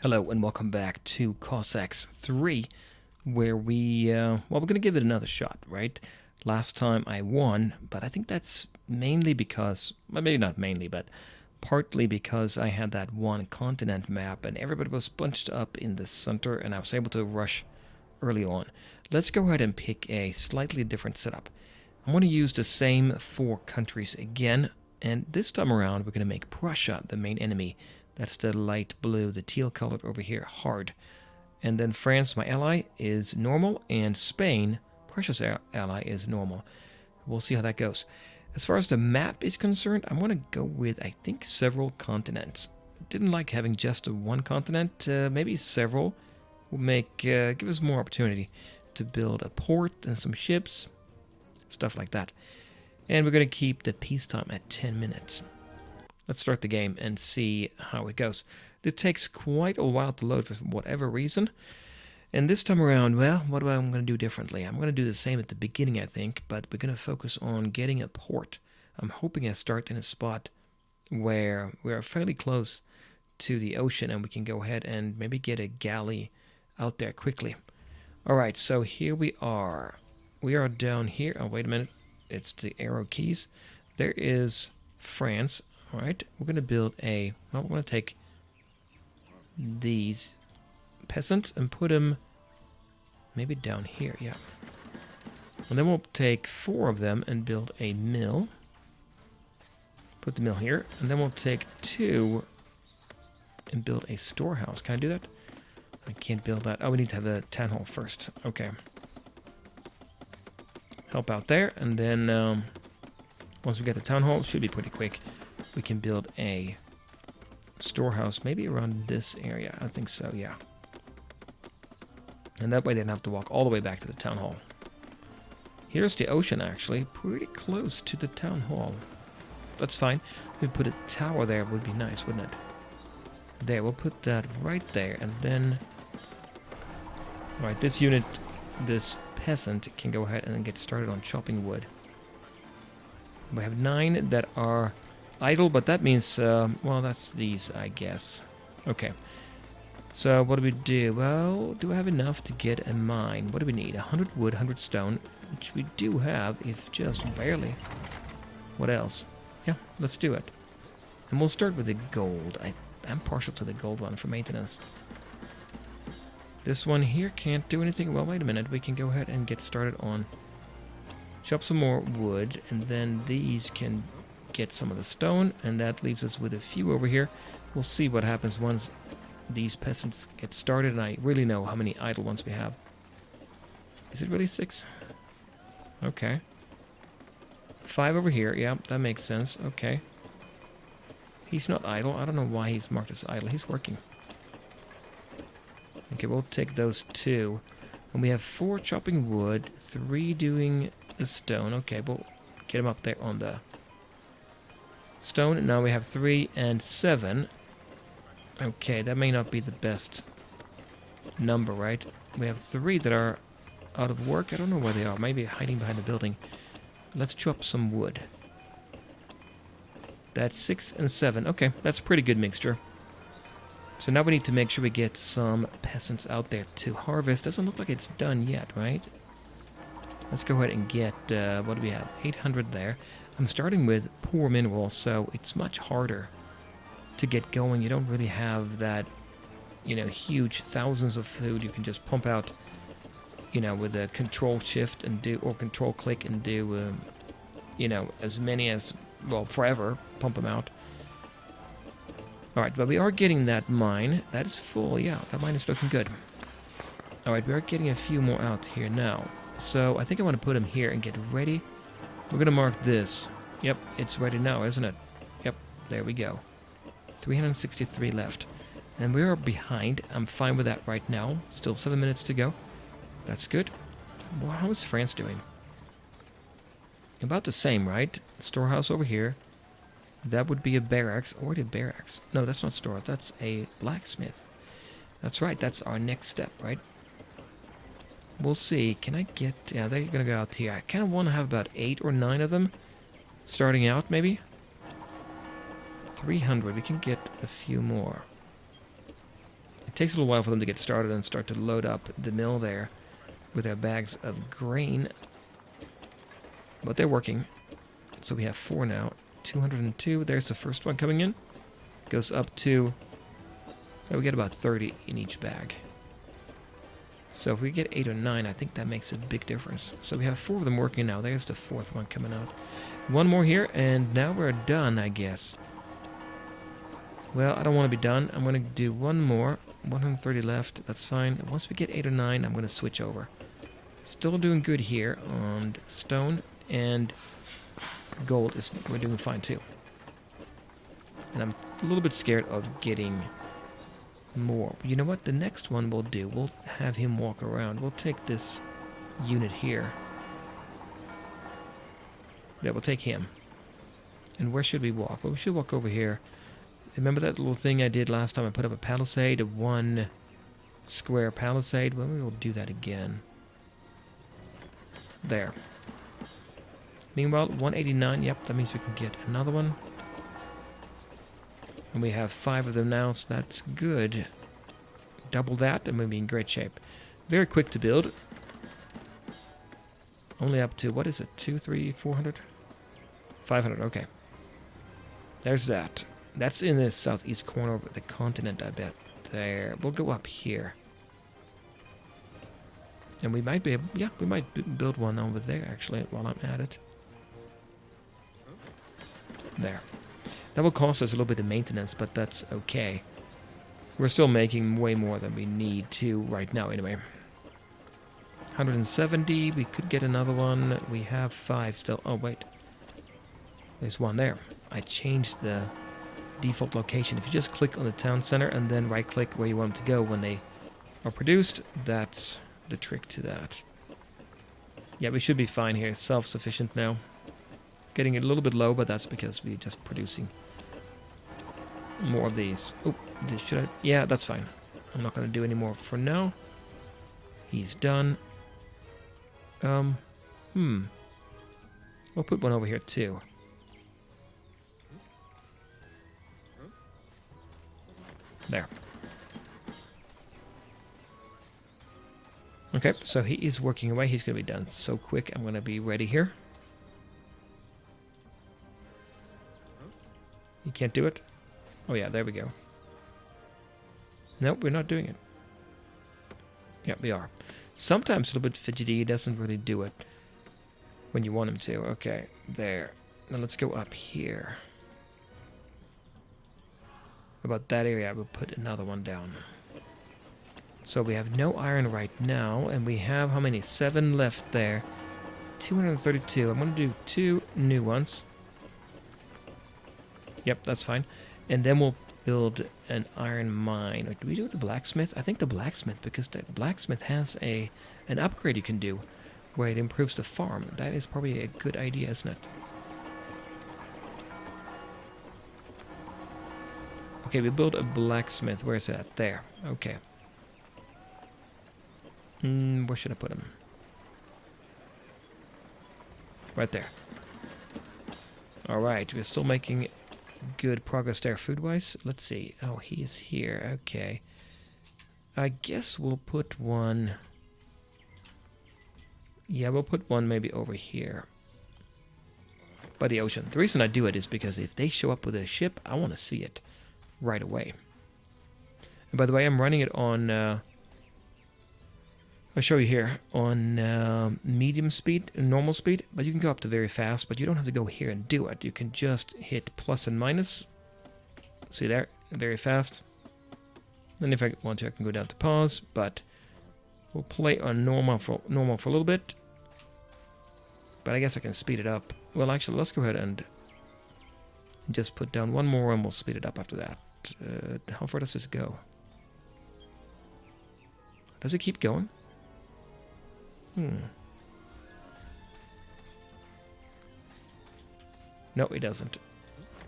Hello and welcome back to Cossacks 3, where we're going to give it another shot, right? Last time I won, but I think that's mainly because, well, maybe not mainly, but partly because I had that one continent map and everybody was bunched up in the center and I was able to rush early on. Let's go ahead and pick a slightly different setup. I'm going to use the same four countries again, and this time around we're going to make Prussia the main enemy. That's the light blue, the teal colored over here, hard. And then France, my ally, is normal, and Spain, Prussia's ally, is normal. We'll see how that goes. As far as the map is concerned, I'm going to go with, I think, several continents. Didn't like having just one continent, maybe several. Will give us more opportunity to build a port and some ships, stuff like that. And we're going to keep the peacetime at 10 minutes. Let's start the game and see how it goes. It takes quite a while to load for whatever reason. And this time around, well, what am I going to do differently? I'm going to do the same at the beginning, I think, but we're going to focus on getting a port. I'm hoping I start in a spot where we are fairly close to the ocean and we can go ahead and maybe get a galley out there quickly. Alright, so here we are. We are down here. Oh, wait a minute. It's the arrow keys. There is France. Alright, we're going to build a... Well, we're going to take these peasants and put them maybe down here, yeah. And then we'll take 4 of them and build a mill. Put the mill here. And then we'll take 2 and build a storehouse. Can I do that? I can't build that. Oh, we need to have a town hall first. Okay. Help out there. And then once we get the town hall, it should be pretty quick. We can build a storehouse maybe around this area. I think so, yeah. And that way they don't have to walk all the way back to the town hall. Here's the ocean, actually. Pretty close to the town hall. That's fine. We put a tower there. Would be nice, wouldn't it? There, we'll put that right there. And then... Alright, this unit, this peasant, can go ahead and get started on chopping wood. We have 9 that are... idle, but that means, well, that's these, I guess. Okay. So, what do we do? Well, do I have enough to get a mine? What do we need? 100 wood, 100 stone, which we do have, if just barely. What else? Yeah, let's do it. And we'll start with the gold. I'm partial to the gold one for maintenance. This one here can't do anything. Well, wait a minute. We can go ahead and get started on... chop some more wood, and then these can... get some of the stone, and that leaves us with a few over here. We'll see what happens once these peasants get started, and I really know how many idle ones we have. Is it really 6? Okay. 5 over here. Yeah, that makes sense. Okay. He's not idle. I don't know why he's marked as idle. He's working. Okay, we'll take those 2. And we have 4 chopping wood, 3 doing the stone. Okay, we'll get him up there on the... stone. Now we have 3 and 7. Okay, that may not be the best number, right? We have 3 that are out of work. I don't know where they are. Maybe hiding behind the building. Let's chop some wood. That's 6 and 7. Okay, that's a pretty good mixture. So now we need to make sure we get some peasants out there to harvest. Doesn't look like it's done yet, right? Let's go ahead and get, what do we have? 800 there. I'm starting with poor minerals, so it's much harder to get going. You don't really have that, huge thousands of food you can just pump out, with a control shift and do, or control click and do, as many as, well, forever, pump them out. Alright, but we are getting that mine. That is full, yeah, that mine is looking good. Alright, we are getting a few more out here now. So I think I want to put them here and get ready. We're going to mark this. Yep, it's ready now, isn't it? Yep, there we go. 363 left. And we are behind. I'm fine with that right now. Still 7 minutes to go. That's good. Well, how is France doing? About the same, right? Storehouse over here. That would be a barracks. Or the barracks. No, that's not store. That's a blacksmith. That's right. That's our next step, right? We'll see. Can I get... yeah, they're going to go out here. I kind of want to have about 8 or 9 of them starting out, maybe. 300. We can get a few more. takes a little while for them to get started and start to load up the mill there with their bags of grain. But they're working. So we have 4 now. 202. There's the first one coming in. Goes up to... we get about 30 in each bag. So if we get 8 or 9, I think that makes a big difference. So we have 4 of them working now. There's the 4th one coming out. 1 more here, and now we're done, I guess. Well, I don't want to be done. I'm going to do 1 more. 130 left. That's fine. Once we get 8 or 9, I'm going to switch over. Still doing good here on stone, and gold is... we're doing fine too. And I'm a little bit scared of getting... more. You know what? The next one we'll do, we'll have him walk around. We'll take this unit here. Yeah, we'll take him. And where should we walk? Well, we should walk over here. Remember that little thing I did last time? I put up a palisade, a 1 square palisade. Well, maybe we'll do that again. There. Meanwhile, 189. Yep, that means we can get another one. And we have 5 of them now, so that's good. Double that, and we'll be in great shape. Very quick to build. Only up to, what is it, 200, 300, 400? 500, okay. There's that. That's in the southeast corner of the continent, I bet. There. We'll go up here. And we might be able, yeah, we might build one over there, actually, while I'm at it. There. That will cost us a little bit of maintenance, but that's okay. We're still making way more than we need to right now, anyway. 170, we could get another one. We have 5 still. Oh, wait. There's one there. I changed the default location. If you just click on the town center and then right-click where you want them to go when they are produced, that's the trick to that. Yeah, we should be fine here. Self-sufficient now. Getting it a little bit low, but that's because we're just producing more of these. Oh, should I? Yeah, that's fine. I'm not going to do any more for now. He's done. We'll put one over here too. There. Okay, so he is working away. He's going to be done so quick. I'm going to be ready here. You can't do it? Oh yeah, there we go. Nope, we're not doing it. Yeah, we are. Sometimes a little bit fidgety. He doesn't really do it when you want him to. Okay, there. Now let's go up here. About that area, I will put another one down. So we have no iron right now, and we have how many? 7 left there. 232. I'm going to do 2 new ones. Yep, that's fine. And then we'll build an iron mine. Or do we do the blacksmith? I think the blacksmith, because the blacksmith has an upgrade you can do where it improves the farm. That is probably a good idea, isn't it? Okay, we build a blacksmith. Where is it at? There. Okay. Where should I put him? Right there. Alright, we're still making good progress there food-wise. Let's see. Oh, he is here. Okay. I guess we'll put one... Yeah, we'll put one maybe over here. By the ocean. The reason I do it is because if they show up with a ship, I want to see it right away. And by the way, I'm running it on... I'll show you here on medium speed, normal speed, but you can go up to very fast, but you don't have to go here and do it. You can just hit plus and minus. See there? Very fast. Then if I want to, I can go down to pause, but we'll play on normal for a little bit. But I guess I can speed it up. Well, actually, let's go ahead and just put down one more and we'll speed it up after that. How far does this go? Does it keep going? No, it doesn't.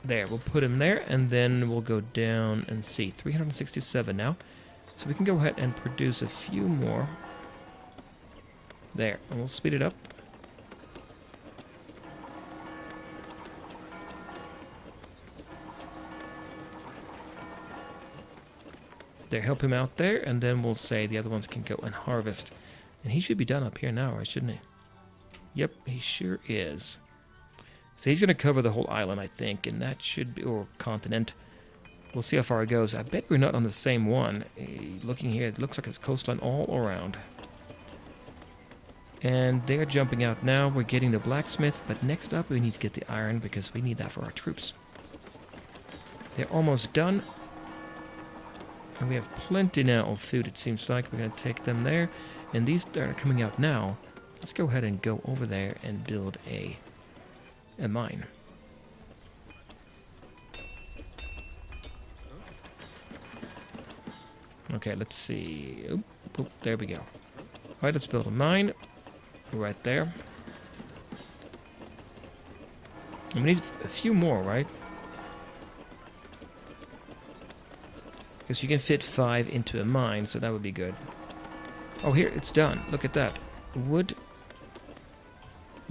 There, we'll put him there, and then we'll go down and see. 367 now. So we can go ahead and produce a few more. There, and we'll speed it up. there, help him out there, and then we'll say the other ones can go and harvest. And he should be done up here now, right, shouldn't he? Yep, he sure is. So he's going to cover the whole island, I think, and that should be, or continent. We'll see how far it goes. I bet we're not on the same one. Looking here, it looks like it's coastline all around. And they're jumping out now. We're getting the blacksmith, but next up we need to get the iron because we need that for our troops. They're almost done. And we have plenty now of food, it seems like. We're going to take them there. And these that are coming out now, let's go ahead and go over there and build a mine. Okay, let's see. Oop, oop, there we go. All right, let's build a mine right there. And we need a few more, right? Because you can fit 5 into a mine, so that would be good. Oh, here, it's done. Look at that. Wood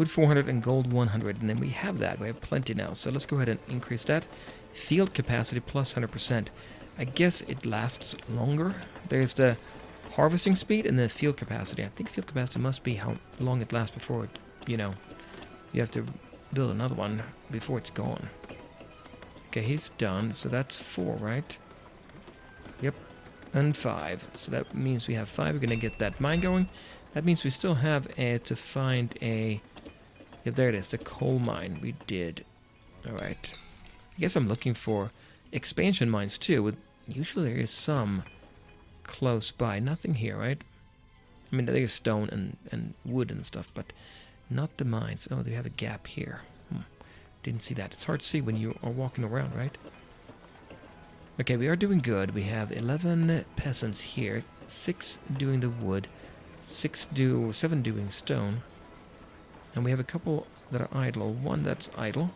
400 and gold 100, and then we have that. We have plenty now, so let's go ahead and increase that. Field capacity plus 100%. I guess it lasts longer. There's the harvesting speed and the field capacity. I think field capacity must be how long it lasts before it, you know, you have to build another one before it's gone. Okay, he's done, so that's 4, right? Yep, and 5. So that means we have 5. We're going to get that mine going. That means we still have to find a... Yep, there it is, the coal mine. We did. Alright. I guess I'm looking for expansion mines too. With usually there is some close by. Nothing here, right? I mean, there is stone and wood and stuff, but not the mines. Oh, they have a gap here. Didn't see that. It's hard to see when you are walking around, right? Okay, we are doing good. We have 11 peasants here. 6 doing the wood. 7 doing stone. And we have a couple that are idle. 1 that's idle.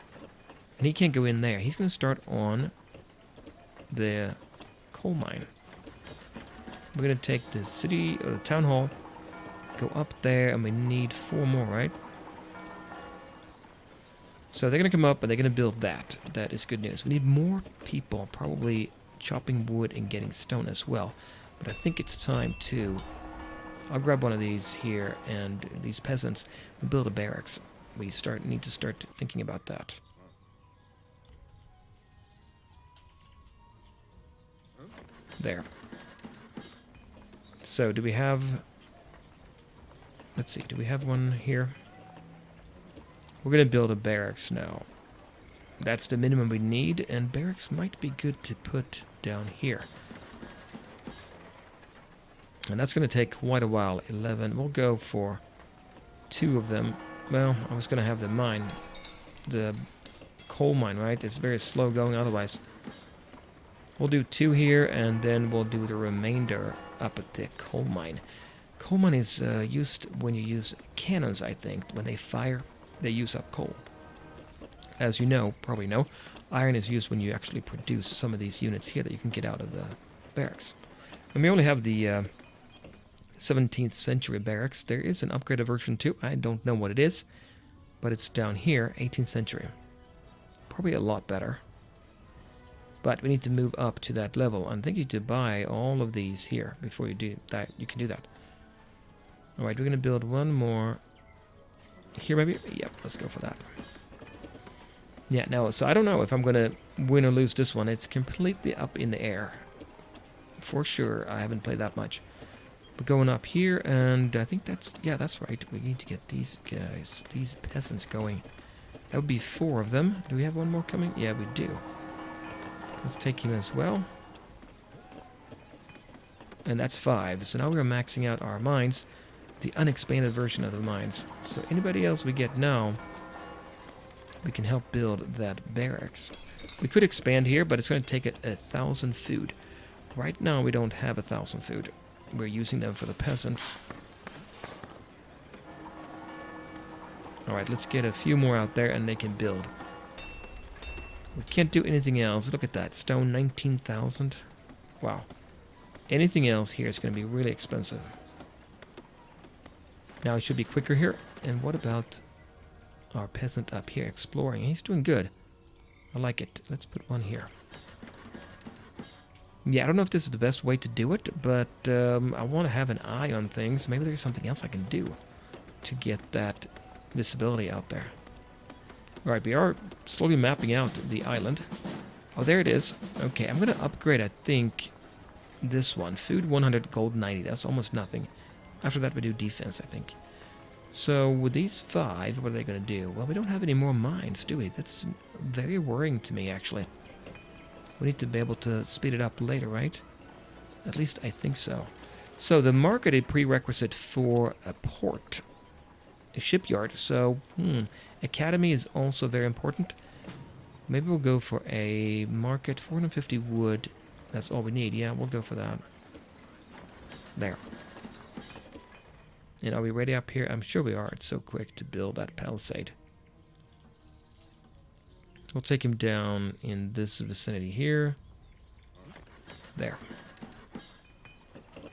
And he can't go in there. He's going to start on the coal mine. We're going to take the city, or the town hall, go up there, and we need 4 more, right? So they're going to come up, and they're going to build that. That is good news. We need more people, probably chopping wood and getting stone as well. But I think it's time to... I'll grab one of these here, and these peasants, and build a barracks. We need to start thinking about that. There. So, do we have... Let's see, do we have one here? We're going to build a barracks now. That's the minimum we need, and barracks might be good to put down here. And that's going to take quite a while. 11. We'll go for 2 of them. Well, I was going to have the mine. The coal mine, right? It's very slow going otherwise. We'll do 2 here, and then we'll do the remainder up at the coal mine. Coal mine is used when you use cannons, I think. When they fire, they use up coal. As you know, probably know, iron is used when you actually produce some of these units here that you can get out of the barracks. And we only have the 17th century barracks. There is an upgraded version too. I don't know what it is, but it's down here, 18th century. Probably a lot better. But we need to move up to that level. I'm thinking to buy all of these here before you do that. You can do that. Alright, we're going to build one more here maybe? Yep, let's go for that. Yeah, no, so I don't know if I'm going to win or lose this one. It's completely up in the air. For sure, I haven't played that much. But going up here, and I think that's... Yeah, that's right. We need to get these guys, these peasants going. That would be 4 of them. Do we have one more coming? Yeah, we do. Let's take him as well. And that's 5. So now we're maxing out our mines. The unexpanded version of the mines. So anybody else we get now, we can help build that barracks. We could expand here, but it's going to take 1,000 food. Right now we don't have 1,000 food. We're using them for the peasants. Alright, let's get a few more out there and they can build. We can't do anything else. Look at that. Stone, 19,000. Wow. Anything else here is going to be really expensive. Now it should be quicker here. And what about our peasant up here exploring? He's doing good. I like it. Let's put one here. Yeah, I don't know if this is the best way to do it, but I want to have an eye on things. Maybe there's something else I can do to get that visibility out there. All right, we are slowly mapping out the island. Oh, there it is. Okay, I'm going to upgrade, I think, this one. Food 100, gold 90. That's almost nothing. After that, we do defense, I think. So with these 5, what are they going to do? Well, we don't have any more mines, do we? That's very worrying to me, actually. We need to be able to speed it up later, right? At least I think so. So the market is prerequisite for a port, a shipyard. So, academy is also very important. Maybe we'll go for a market, 450 wood. That's all we need. Yeah, we'll go for that. There. And are we ready up here? I'm sure we are. It's so quick to build that palisade. We'll take him down in this vicinity here. There.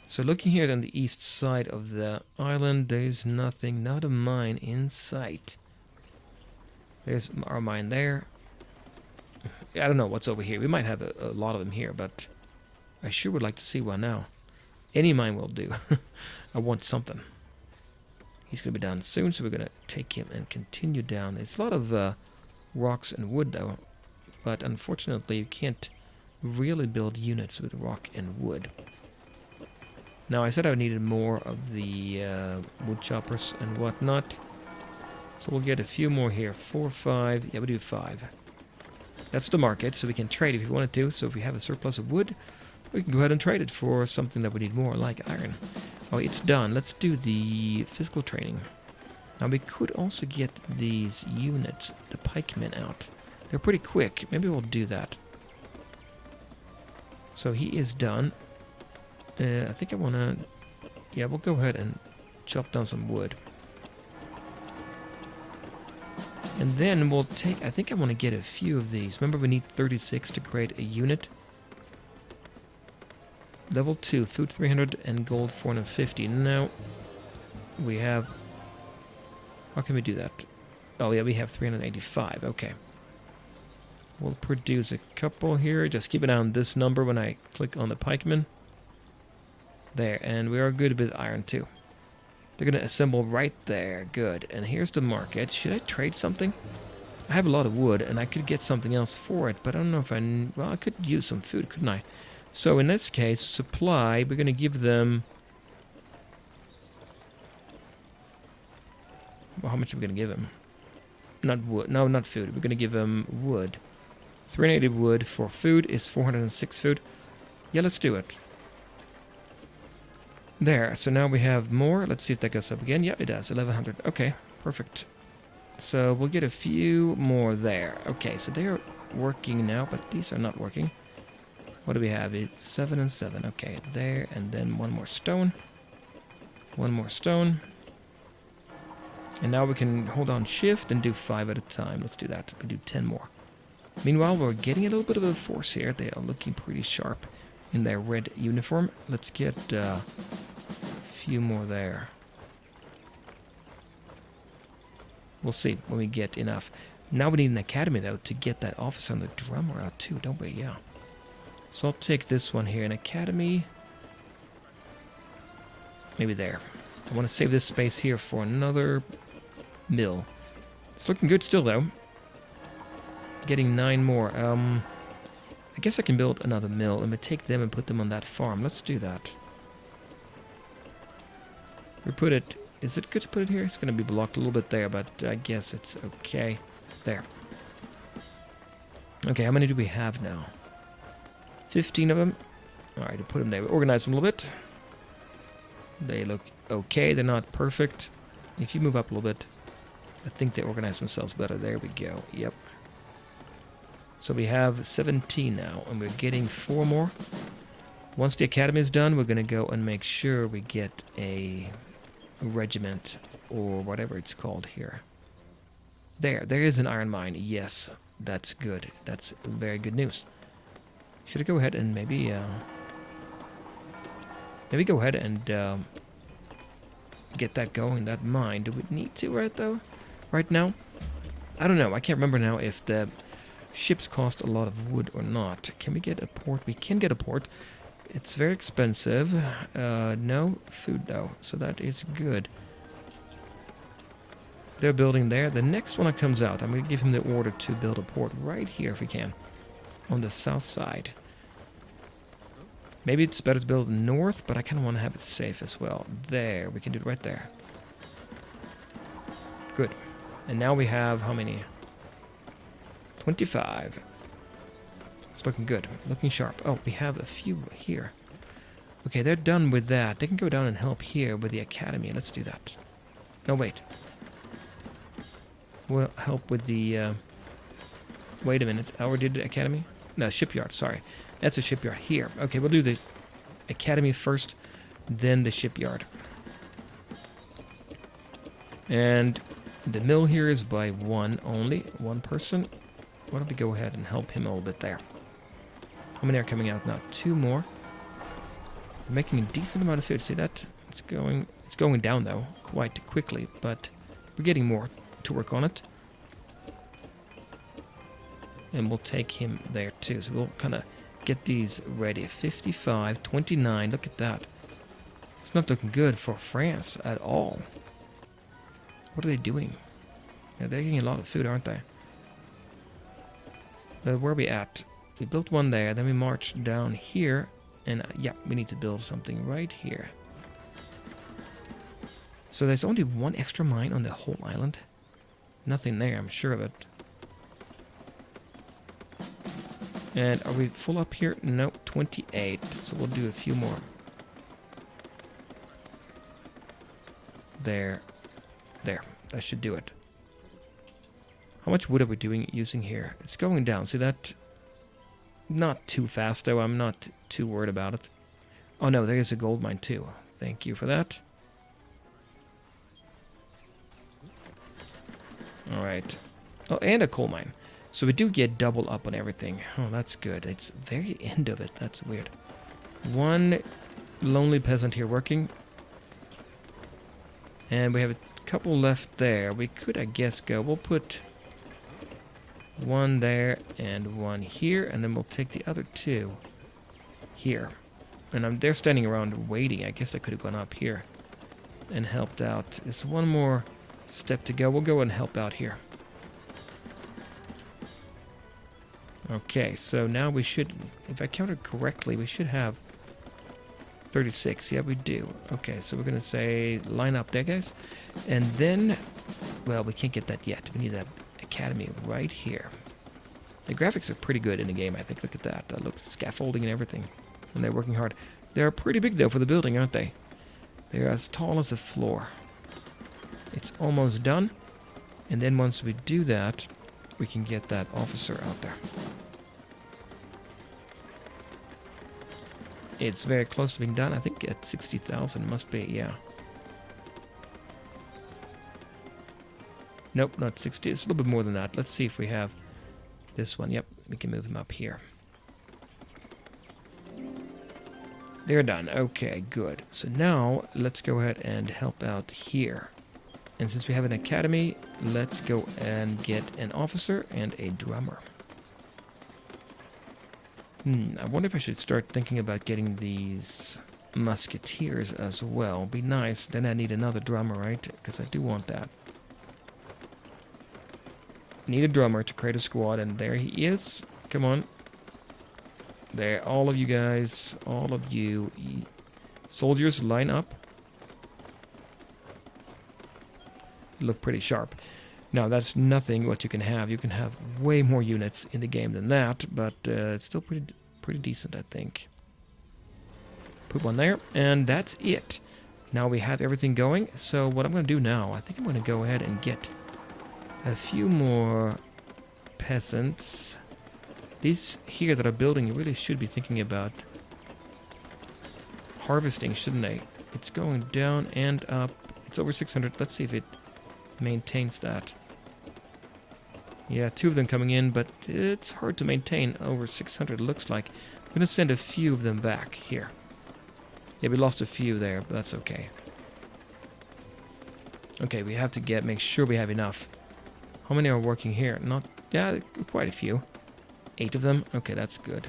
So looking here on the east side of the island, there's nothing, not a mine in sight. There's our mine there. I don't know what's over here. We might have a lot of them here, but I sure would like to see one now. Any mine will do. I want something. He's going to be down soon, so we're going to take him and continue down. It's a lot of rocks and wood, though. But unfortunately, you can't really build units with rock and wood. Now, I said I needed more of the wood choppers and whatnot. So we'll get a few more here. 4, 5. Yeah, we'll do 5. That's the market, so we can trade if we wanted to. So if we have a surplus of wood, we can go ahead and trade it for something that we need more, like iron. Oh, it's done. Let's do the physical training. Now, we could also get these units, the pikemen, out. They're pretty quick. Maybe we'll do that. So he is done. I think I want to... Yeah, we'll go ahead and chop down some wood. And then we'll take... I think I want to get a few of these. Remember, we need 36 to create a unit. Level 2, food 300 and gold 450. Now, we have... How can we do that? Oh, yeah, we have 385. Okay. We'll produce a couple here. Just keep an eye on this number when I click on the pikeman. There, and we are good with iron too. They're going to assemble right there. Good. And here's the market. Should I trade something? I have a lot of wood, and I could get something else for it, but I don't know if I... Well, I could use some food, couldn't I? So in this case, supply, we're going to give them... Well, how much are we going to give them? Not wood. No, not food. We're going to give them wood. 380 wood for food is 406 food. Yeah, let's do it. There, so now we have more. Let's see if that goes up again. Yeah, it does. 1100. Okay, perfect. So we'll get a few more there. Okay, so they're working now, but these are not working. What do we have? It's 7 and 7. Okay, there, and then one more stone. One more stone. And now we can hold on shift and do 5 at a time. Let's do that. We do 10 more. Meanwhile, we're getting a little bit of a force here. They are looking pretty sharp in their red uniform. Let's get a few more there. We'll see when we get enough. Now we need an academy, though, to get that officer and the drummer out, too, don't we? Yeah. So I'll take this one here, an academy. Maybe there. I want to save this space here for another mill. It's looking good still, though. Getting 9 more. I guess I can build another mill and we take them and put them on that farm. Let's do that. We put it... Is it good to put it here? It's going to be blocked a little bit there, but I guess it's okay. There. Okay, how many do we have now? 15 of them. Alright, to put them there. We organize them a little bit. They look okay. They're not perfect. If you move up a little bit, I think they organize themselves better. There we go. Yep. So we have 17 now, and we're getting 4 more. Once the academy is done, we're going to go and make sure we get a regiment, or whatever it's called here. There is an iron mine. Yes, that's good. That's very good news. Should I go ahead and maybe go ahead and get that going, that mine? Do we need to right now? I don't know. I can't remember now if the ships cost a lot of wood or not. Can we get a port? We can get a port. It's very expensive. No food though, so that is good. They're building there. The next one that comes out, I'm going to give him the order to build a port right here if we can. On the south side. Maybe it's better to build north, but I kind of want to have it safe as well. There, we can do it right there. Good. And now we have how many? 25. It's looking good. Looking sharp. Oh, we have a few here. Okay, they're done with that. They can go down and help here with the academy. Let's do that. No, wait. We'll help with the... wait a minute. Oh, we did the academy? No, shipyard, sorry. That's a shipyard here. Okay, we'll do the academy first, then the shipyard. And the mill here is by one only, one person. Why don't we go ahead and help him a little bit there? How many are coming out now? 2 more. We're making a decent amount of food. See that? It's going down though, quite quickly, but we're getting more to work on it. And we'll take him there too. So we'll kind of get these ready. 55, 29. Look at that. It's not looking good for France at all. What are they doing? Yeah, they're getting a lot of food, aren't they? Where are we at? We built one there. Then we marched down here. And yeah, we need to build something right here. So there's only one extra mine on the whole island. Nothing there, I'm sure of it. And are we full up here? No, 28. So we'll do a few more. There. There. That should do it. How much wood are we using here? It's going down. See that? Not too fast, though. I'm not too worried about it. Oh, no. There is a gold mine, too. Thank you for that. All right. Oh, and a coal mine. So we do get double up on everything. Oh, that's good. It's very end of it. That's weird. One lonely peasant here working. And we have a couple left there. We could, I guess, go. We'll put one there and one here. And then we'll take the other 2 here. And they're standing around waiting. I guess I could have gone up here and helped out. There's one more step to go. We'll go and help out here. Okay, so now we should, if I counted correctly, we should have 36. Yeah, we do. Okay, so we're going to say line up there, guys. And then, well, we can't get that yet. We need that academy right here. The graphics are pretty good in the game, I think. Look at that. That looks scaffolding and everything. And they're working hard. They're pretty big, though, for the building, aren't they? They're as tall as a floor. It's almost done. And then once we do that, we can get that officer out there. It's very close to being done. I think at 60,000 must be, yeah. Nope, not 60. It's a little bit more than that. Let's see if we have this one. Yep, we can move him up here. They're done. Okay, good. So now let's go ahead and help out here. And since we have an academy, let's go and get an officer and a drummer. I wonder if I should start thinking about getting these musketeers as well. Be nice. Then I need another drummer, right? Because I do want that. Need a drummer to create a squad, and there he is. Come on. There, all of you guys, all of you soldiers, line up. Look pretty sharp. Now, that's nothing what you can have. You can have way more units in the game than that, but it's still pretty decent, I think. Put one there, and that's it. Now we have everything going, so what I'm going to do now, I think I'm going to go ahead and get a few more peasants. These here that are building really should be thinking about harvesting, shouldn't they? It's going down and up. It's over 600. Let's see if it maintains that. Yeah, 2 of them coming in, but it's hard to maintain over 600, looks like. I'm going to send a few of them back here. Yeah, we lost a few there, but that's okay. Okay, we have to make sure we have enough. How many are working here? Yeah, quite a few. 8 of them. Okay, that's good.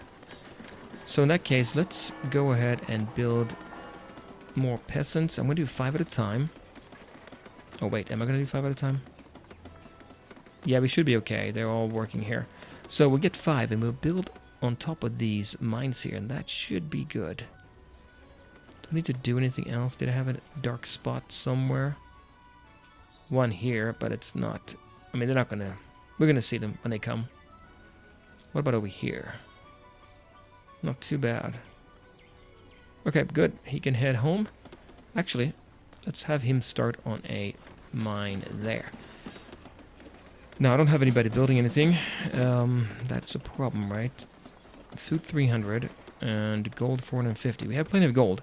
So in that case, let's go ahead and build more peasants. I'm going to do 5 at a time. Oh wait, am I going to do 5 at a time? Yeah, we should be okay. They're all working here. So we'll get 5 and we'll build on top of these mines here, and that should be good. Do I need to do anything else? Did I have a dark spot somewhere? One here, but it's not... I mean, they're not going to... We're going to see them when they come. What about over here? Not too bad. Okay, good. He can head home. Actually, let's have him start on a mine there. Now, I don't have anybody building anything. That's a problem, right? Food 300 and gold 450. We have plenty of gold.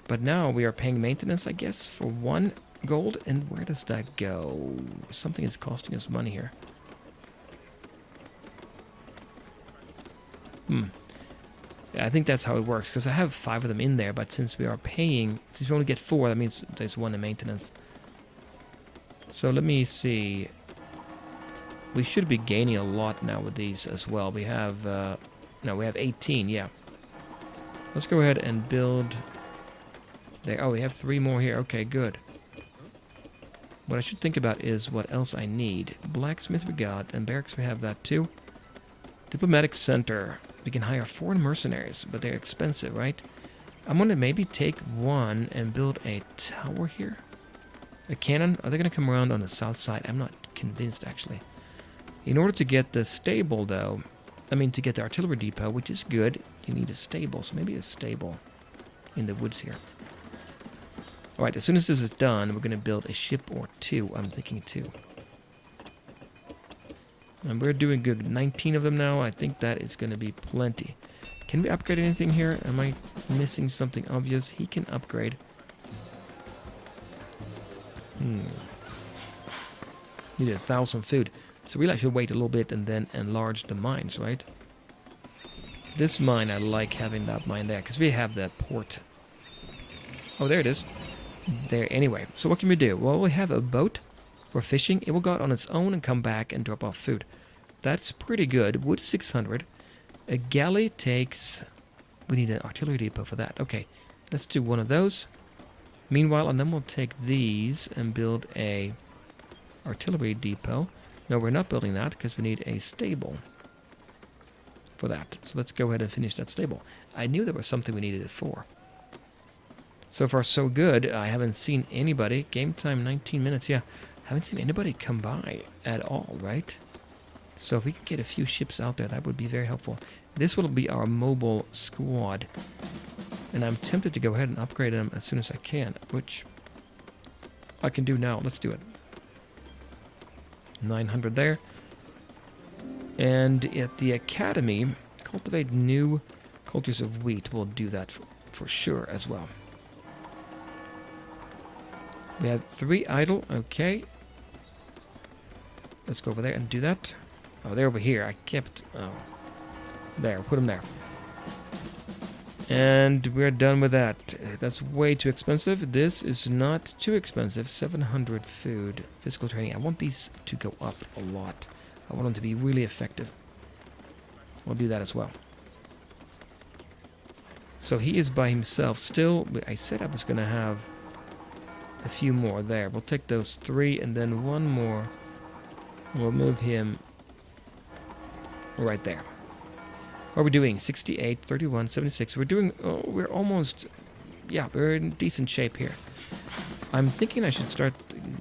But now we are paying maintenance, I guess, for 1 gold. And where does that go? Something is costing us money here. Yeah, I think that's how it works, because I have 5 of them in there, but since we are paying... Since we only get 4, that means there's 1 in maintenance. So let me see... We should be gaining a lot now with these as well. We have... no, we have 18, yeah. Let's go ahead and build... There. Oh, we have 3 more here. Okay, good. What I should think about is what else I need. Blacksmith we got, and barracks we have that too. Diplomatic center. We can hire 4 mercenaries, but they're expensive, right? I'm going to maybe take 1 and build a tower here. A cannon. Are they going to come around on the south side? I'm not convinced, actually. In order to get the stable, though, I mean to get the artillery depot, which is good, you need a stable. So maybe a stable in the woods here. Alright, as soon as this is done, we're going to build a ship or 2. I'm thinking 2. And we're doing good. 19 of them now. I think that is going to be plenty. Can we upgrade anything here? Am I missing something obvious? He can upgrade. Need 1,000 food. So we'll actually wait a little bit and then enlarge the mines, right? This mine, I like having that mine there, because we have that port. Oh, there it is. There, anyway. So what can we do? Well, we have a boat for fishing. It will go out on its own and come back and drop off food. That's pretty good. Wood 600. A galley takes... We need an artillery depot for that. Okay, let's do 1 of those. Meanwhile, and then we'll take these and build a artillery depot. No, we're not building that because we need a stable for that. So let's go ahead and finish that stable. I knew there was something we needed it for. So far, so good. I haven't seen anybody. Game time, 19 minutes. Yeah, haven't seen anybody come by at all, right? So if we can get a few ships out there, that would be very helpful. This will be our mobile squad. And I'm tempted to go ahead and upgrade them as soon as I can, which I can do now. Let's do it. 900 there. And at the academy, cultivate new cultures of wheat. We'll do that for sure as well. We have 3 idle. Okay. Let's go over there and do that. Oh, they're over here. I kept... Oh. There. Put them there. And we're done with that. That's way too expensive. This is not too expensive. 700 food. Physical training. I want these to go up a lot. I want them to be really effective. We'll do that as well. So he is by himself still. I said I was going to have a few more there. We'll take those 3 and then 1 more. We'll move him right there. What are we doing? 68, 31, 76. We're doing... Oh, we're almost... Yeah, we're in decent shape here. I'm thinking I should start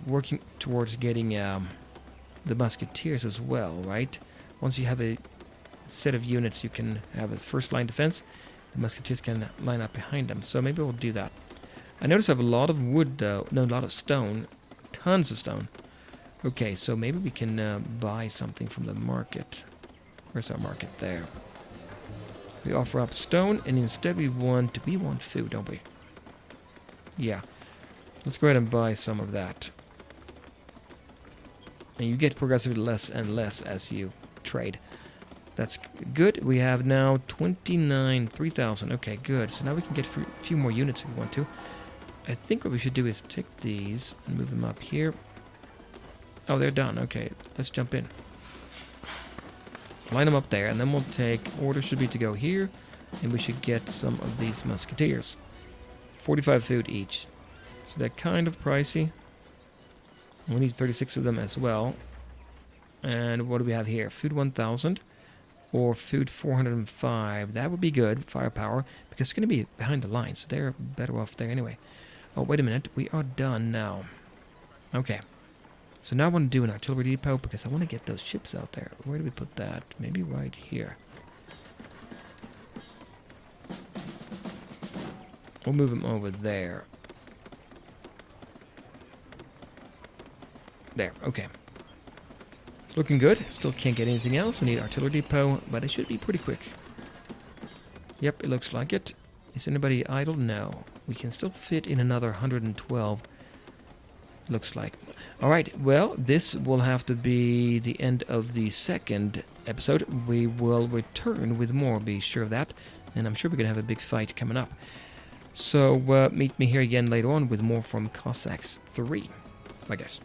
working towards getting the musketeers as well, right? Once you have a set of units you can have as first line defense, the musketeers can line up behind them. So maybe we'll do that. I notice I have a lot of wood, though. No, a lot of stone. Tons of stone. Okay, so maybe we can buy something from the market. Where's our market? There. We offer up stone, and instead we want food, don't we? Yeah. Let's go ahead and buy some of that. And you get progressively less and less as you trade. That's good. We have now 3,000. Okay, good. So now we can get a few more units if we want to. I think what we should do is take these and move them up here. Oh, they're done. Okay, let's jump in. Line them up there, and then we'll take... Order should be to go here, and we should get some of these musketeers. 45 food each. So they're kind of pricey. We need 36 of them as well. And what do we have here? Food 1,000 or food 405. That would be good, firepower, because it's going to be behind the lines, so they're better off there anyway. Oh, wait a minute. We are done now. Okay. So now I want to do an artillery depot because I want to get those ships out there. Where do we put that? Maybe right here. We'll move them over there. There, okay. It's looking good. Still can't get anything else. We need artillery depot, but it should be pretty quick. Yep, it looks like it. Is anybody idle? No. We can still fit in another 112. Looks like. Alright, well, this will have to be the end of the second episode. We will return with more, be sure of that. And I'm sure we're going to have a big fight coming up. So, meet me here again later on with more from Cossacks 3. Bye, guys.